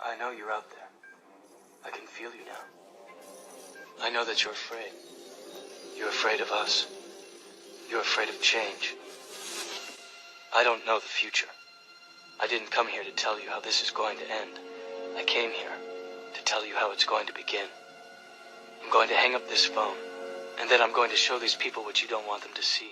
I know you're out there. I can feel you now. I know that you're afraid. You're afraid of us. You're afraid of change. I don't know the future. I didn't come here to tell you how this is going to end. I came here to tell you how it's going to begin. I'm going to hang up this phone, and then I'm going to show these people what you don't want them to see.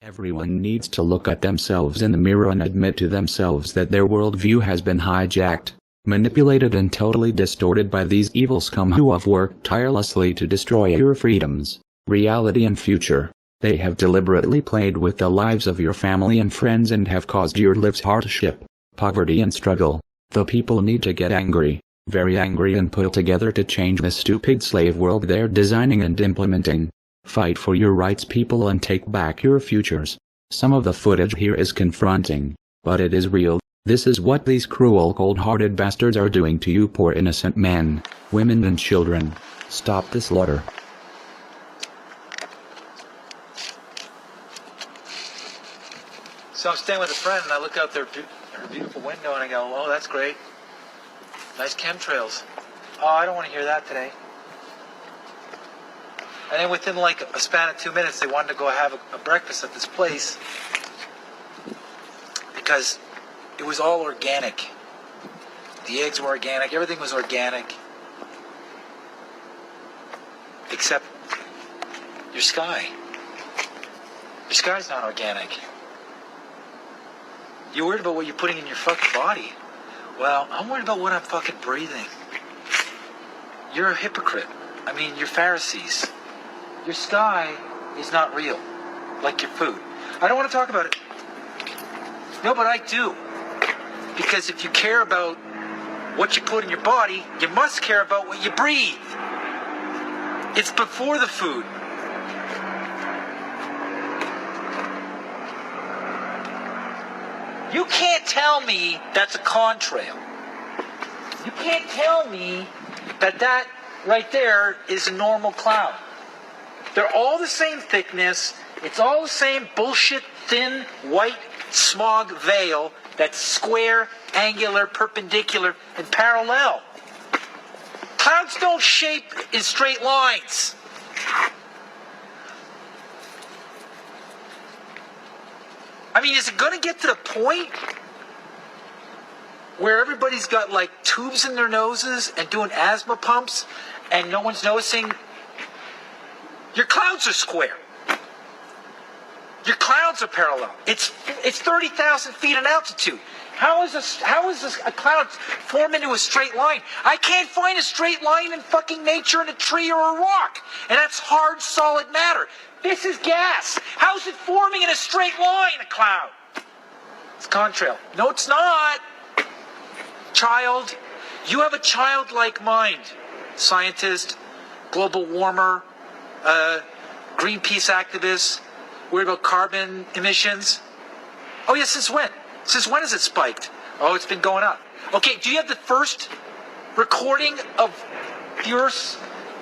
Everyone needs to look at themselves in the mirror and admit to themselves that their worldview has been hijacked, manipulated and totally distorted by these evil scum who have worked tirelessly to destroy your freedoms, reality and future. They have deliberately played with the lives of your family and friends and have caused your lives hardship, poverty and struggle. The people need to get angry, very angry, and pull together to change the stupid slave world they're designing and implementing. Fight for your rights, people, and take back your futures. Some of the footage here is confronting, but it is real. This is what these cruel, cold-hearted bastards are doing to you poor innocent men, women and children. Stop the slaughter. So I'm staying with a friend and I look out their beautiful window and I go, oh, that's great. Nice chemtrails. Oh, I don't want to hear that today. And then within like a span of 2 minutes, they wanted to go have a breakfast at this place because it was all organic. The eggs were organic. Everything was organic. Except your sky. Your sky's not organic. You're worried about what you're putting in your fucking body. Well, I'm worried about what I'm fucking breathing. You're a hypocrite. I mean, you're Pharisees. Your sky is not real, like your food. I don't want to talk about it. No, but I do. Because if you care about what you put in your body, you must care about what you breathe. It's before the food. You can't tell me that's a contrail. You can't tell me that right there is a normal cloud. They're all the same thickness. It's all the same bullshit, thin, white smog veil that's square, angular, perpendicular, and parallel. Clouds don't shape in straight lines. I mean, is it going to get to the point where everybody's got like tubes in their noses and doing asthma pumps and no one's noticing? Your clouds are square. Your clouds are parallel. It's 30,000 feet in altitude. How is a cloud form into a straight line? I can't find a straight line in fucking nature in a tree or a rock. And that's hard, solid matter. This is gas. How's it forming in a straight line, a cloud? It's contrail. No, it's not. Child, you have a childlike mind. Scientist, global warmer, Greenpeace activist, worried about carbon emissions. Oh yeah, since when? Since when has it spiked? Oh, it's been going up. Okay, do you have the first recording of the Earth's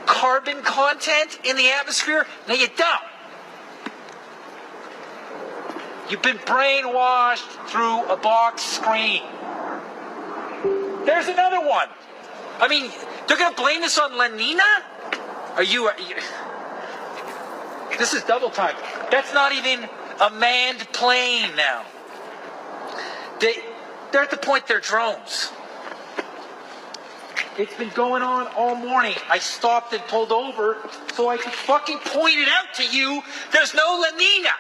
carbon content in the atmosphere? No, you don't. You've been brainwashed through a box screen. There's another one. I mean, they're going to blame this on La Nina? Are you... This is double time. That's not even a manned plane now. They're at the point they're drones. It's been going on all morning. I stopped and pulled over so I could fucking point it out to you. There's no La Nina.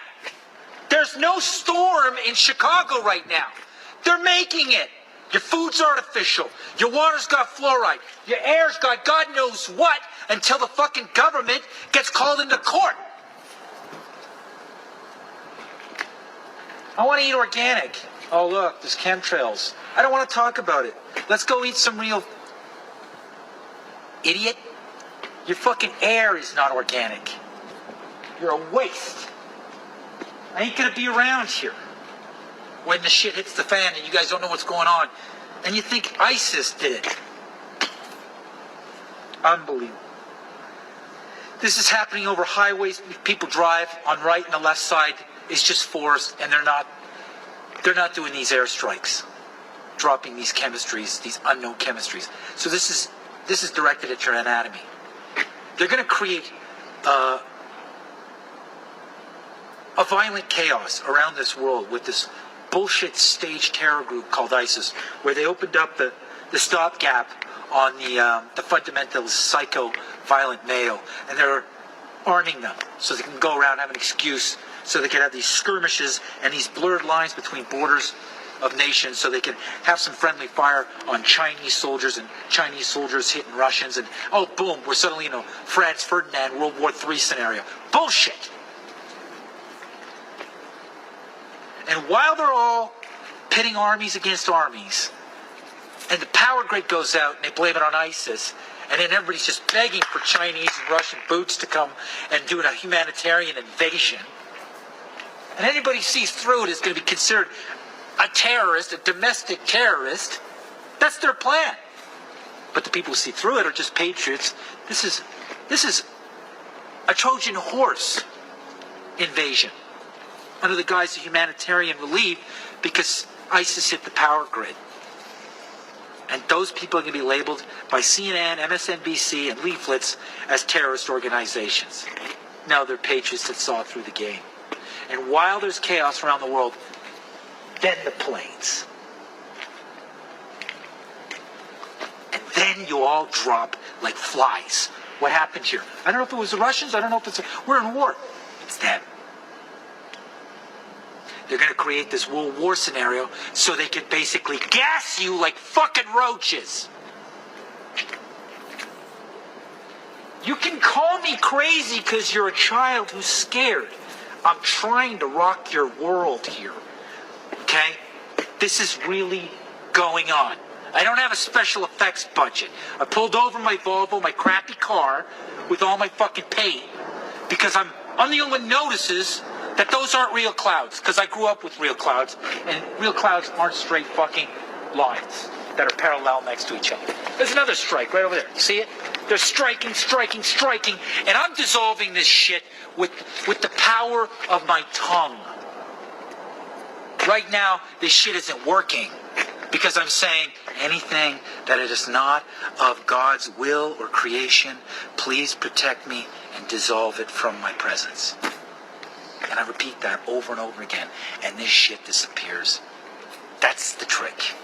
There's no storm in Chicago right now. They're making it. Your food's artificial. Your water's got fluoride. Your air's got God knows what until the fucking government gets called into court. I want to eat organic. Oh, look, there's chemtrails. I don't want to talk about it. Let's go eat some real... Idiot. Your fucking air is not organic. You're a waste. I ain't going to be around here when the shit hits the fan and you guys don't know what's going on. And you think ISIS did it. Unbelievable. This is happening over highways. People drive on right and the left side is just forest, and they're not doing these airstrikes. dropping these chemistries, these unknown chemistries. So this is directed at your anatomy. They're going to create a violent chaos around this world with this bullshit stage terror group called ISIS, where they opened up the stopgap on the fundamentalist, psycho, violent male, and they're arming them so they can go around, have an excuse, so they can have these skirmishes and these blurred lines between borders of nations, so they can have some friendly fire on Chinese soldiers and Chinese soldiers hitting Russians, and oh boom, we're suddenly, Franz Ferdinand World War III scenario. Bullshit! And while they're all pitting armies against armies, and the power grid goes out and they blame it on ISIS, and then everybody's just begging for Chinese and Russian boots to come and do a humanitarian invasion, and anybody sees through it is going to be considered a terrorist, a domestic terrorist. That's their plan. But the people who see through it are just patriots. This is a Trojan horse invasion under the guise of humanitarian relief because ISIS hit the power grid. And those people are going to be labeled by CNN, MSNBC, and leaflets as terrorist organizations. No, they're patriots that saw through the game. And while there's chaos around the world, then the planes. And then you all drop like flies. What happened here? I don't know if it was the Russians. I don't know if it's... We're in war. It's them. They're going to create this World War scenario so they can basically gas you like fucking roaches. You can call me crazy because you're a child who's scared. I'm trying to rock your world here. Okay? This is really going on. I don't have a special effects budget. I pulled over my Volvo, my crappy car, with all my fucking paint because I'm the only one who notices that those aren't real clouds, because I grew up with real clouds, and real clouds aren't straight fucking lines that are parallel next to each other. There's another strike right over there. You see it? They're striking, and I'm dissolving this shit with the power of my tongue. Right now, this shit isn't working because I'm saying anything that it is not of God's will or creation, please protect me and dissolve it from my presence. And I repeat that over and over again, and this shit disappears. That's the trick.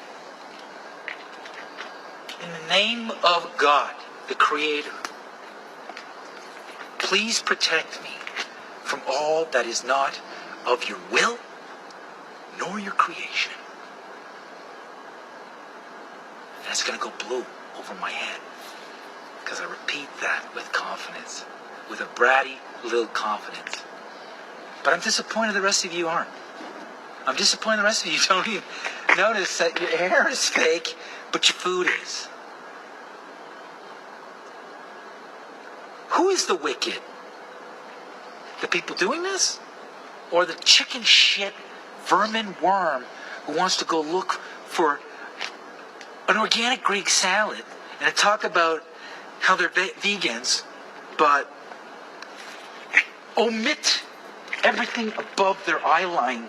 In the name of God, the Creator, please protect me from all that is not of your will nor your creation. And it's going to go blue over my head because I repeat that with confidence, with a bratty little confidence. But I'm disappointed the rest of you aren't. I'm disappointed the rest of you don't even notice that your hair is fake, but your food is. Who is the wicked? The people doing this? Or the chicken shit vermin worm who wants to go look for an organic Greek salad and to talk about how they're vegans, but omit everything above their eye line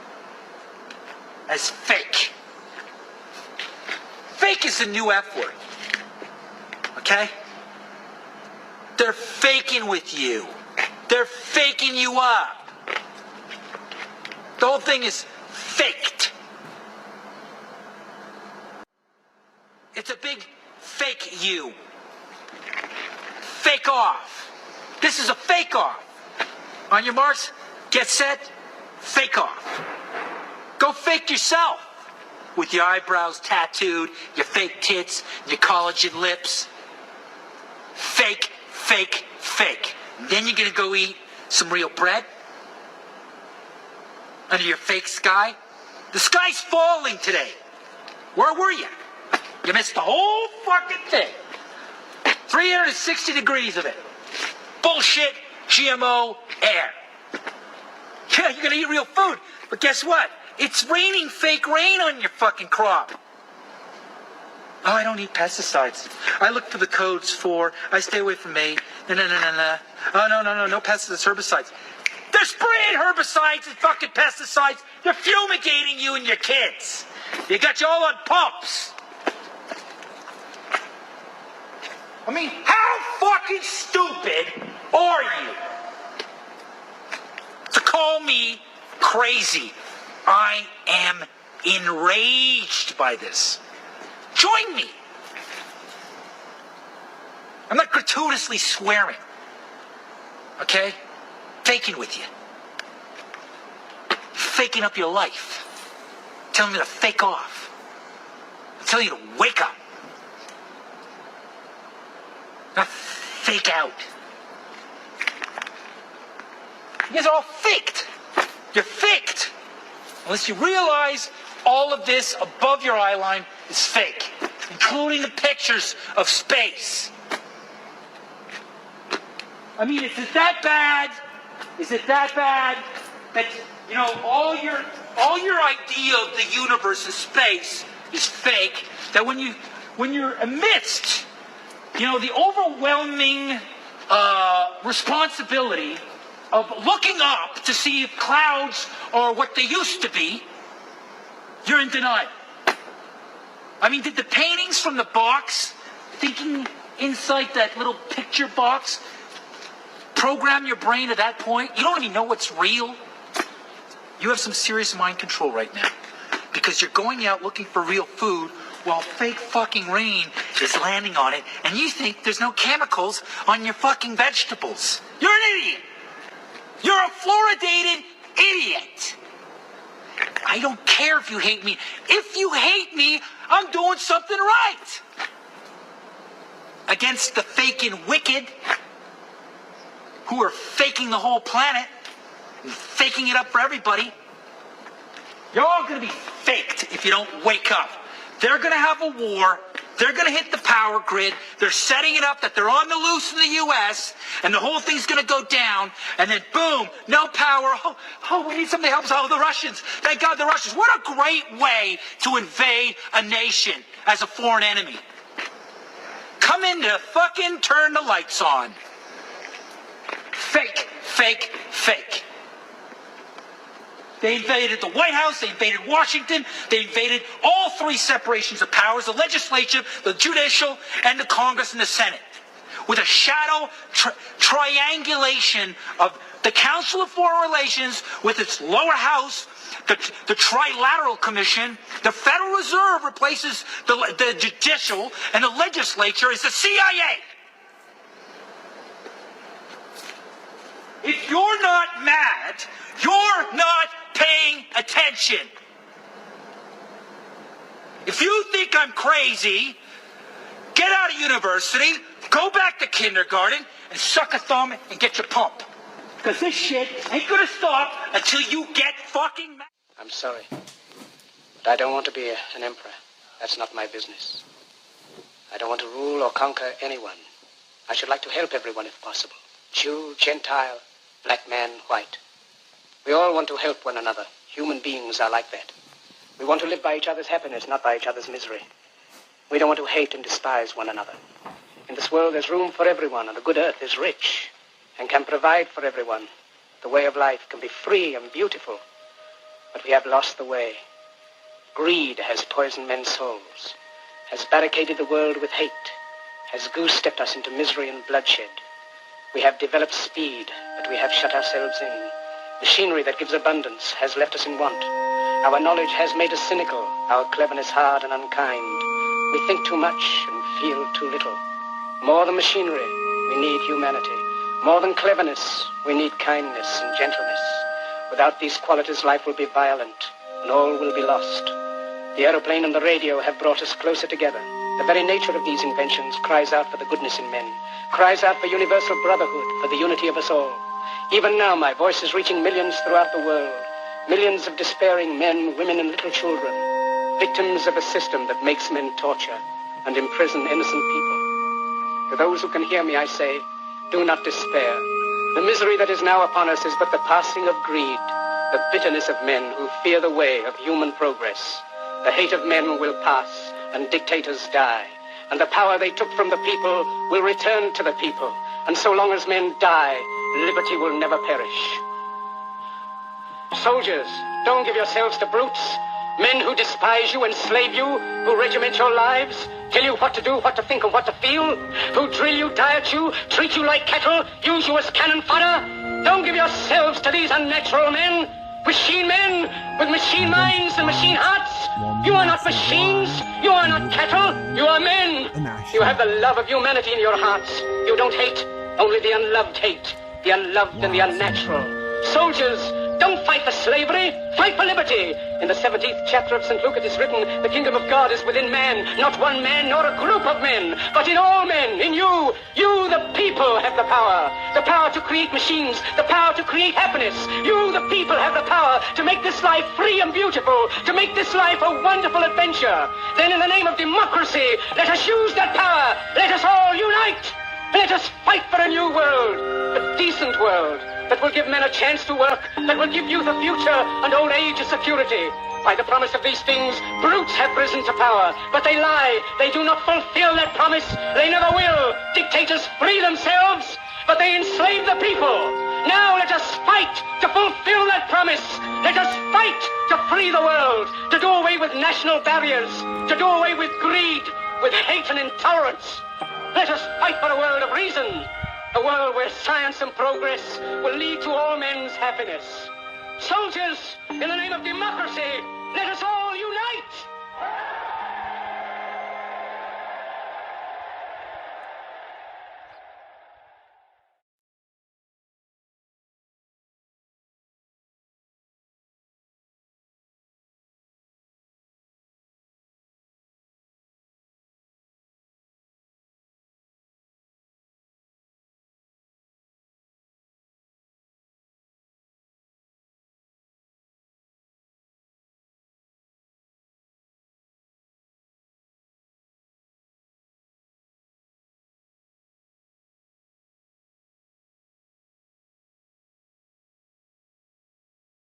as fake. Fake is the new F word. Okay? They're faking with you. They're faking you up. The whole thing is faked. It's a big fake you. Fake off. This is a fake off. On your marks, get set, fake off. Go fake yourself with your eyebrows tattooed, your fake tits, your collagen lips. Fake, fake, fake. And then you're going to go eat some real bread under your fake sky. The sky's falling today. Where were you? You missed the whole fucking thing. 360 degrees of it. Bullshit, GMO air. Yeah, you're going to eat real food. But guess what? It's raining fake rain on your fucking crop. Oh, I don't eat pesticides. I look for the codes for, I stay away from me. No. Oh, no pesticides, herbicides. They're spraying herbicides and fucking pesticides. They're fumigating you and your kids. They got you all on pumps. I mean, how fucking stupid are you to call me crazy? I am enraged by this. Join me. I'm not gratuitously swearing. Okay? Faking with you. Faking up your life. Telling me to fake off. I'm telling you to wake up. Not fake out. You guys are all faked. You're faked. Unless you realize all of this above your eye line is fake, including the pictures of space. I mean, is it that bad? Is it that bad that, you know, all your idea of the universe and space is fake? That when you're amidst, you know, the overwhelming responsibility of looking up to see if clouds are what they used to be, you're in denial. I mean, did the paintings from the box, thinking inside that little picture box, program your brain at that point? You don't even know what's real. You have some serious mind control right now. Because you're going out looking for real food while fake fucking rain is landing on it, and you think there's no chemicals on your fucking vegetables. You're an idiot. You're a fluoridated idiot. I don't care if you hate me. If you hate me, I'm doing something right. Against the faking wicked who are faking the whole planet and faking it up for everybody. You're all going to be faked if you don't wake up. They're going to have a war. They're going to hit the power grid. They're setting it up that they're on the loose in the U.S. and the whole thing's going to go down. And then, boom, no power. Oh, we need somebody to help us. Oh, the Russians. Thank God the Russians. What a great way to invade a nation as a foreign enemy. Come in to fucking turn the lights on. Fake, fake, fake. They invaded the White House, they invaded Washington, they invaded all three separations of powers, the legislature, the judicial, and the Congress and the Senate. With a shadow triangulation of the Council of Foreign Relations with its lower house, the Trilateral Commission, the Federal Reserve replaces the judicial, and the legislature is the CIA. If you're not mad, you're not paying attention. If you think I'm crazy, get out of university, go back to kindergarten, and suck a thumb and get your pump. Because this shit ain't gonna stop until you get fucking mad. I'm sorry, but I don't want to be an emperor. That's not my business. I don't want to rule or conquer anyone. I should like to help everyone if possible. Jew, Gentile, black man, white. We all want to help one another. Human beings are like that. We want to live by each other's happiness, not by each other's misery. We don't want to hate and despise one another. In this world, there's room for everyone, and the good earth is rich and can provide for everyone. The way of life can be free and beautiful, but we have lost the way. Greed has poisoned men's souls, has barricaded the world with hate, has goose-stepped us into misery and bloodshed. We have developed speed, but we have shut ourselves in. Machinery that gives abundance has left us in want. Our knowledge has made us cynical, our cleverness hard and unkind. We think too much and feel too little. More than machinery, we need humanity. More than cleverness, we need kindness and gentleness. Without these qualities, life will be violent, and all will be lost. The aeroplane and the radio have brought us closer together. The very nature of these inventions cries out for the goodness in men, cries out for universal brotherhood, for the unity of us all. Even now, my voice is reaching millions throughout the world. Millions of despairing men, women, and little children. Victims of a system that makes men torture and imprison innocent people. To those who can hear me, I say, do not despair. The misery that is now upon us is but the passing of greed, the bitterness of men who fear the way of human progress. The hate of men will pass, and dictators die. And the power they took from the people will return to the people. And so long as men die, liberty will never perish. Soldiers, don't give yourselves to brutes. Men who despise you, enslave you, who regiment your lives, tell you what to do, what to think, and what to feel, who drill you, diet you, treat you like cattle, use you as cannon fodder. Don't give yourselves to these unnatural men with machine minds and machine hearts. You are not machines. You are not cattle. You are men. You have the love of humanity in your hearts. You don't hate. Only the unloved hate. The unloved and the unnatural. Soldiers, don't fight for slavery. Fight for liberty. In the 17th chapter of St. Luke it is written, the kingdom of God is within man, not one man nor a group of men, but in all men, in you. You, the people, have the power. The power to create machines, the power to create happiness. You, the people, have the power to make this life free and beautiful, to make this life a wonderful adventure. Then in the name of democracy, let us use that power. Let us all unite. Let us fight for a new world, a decent world, that will give men a chance to work, that will give youth a future and old age a security. By the promise of these things, brutes have risen to power, but they lie. They do not fulfill that promise. They never will. Dictators free themselves, but they enslave the people. Now let us fight to fulfill that promise. Let us fight to free the world, to do away with national barriers, to do away with greed, with hate and intolerance. Let us fight for a world of reason, a world where science and progress will lead to all men's happiness. Soldiers, in the name of democracy, let us all unite!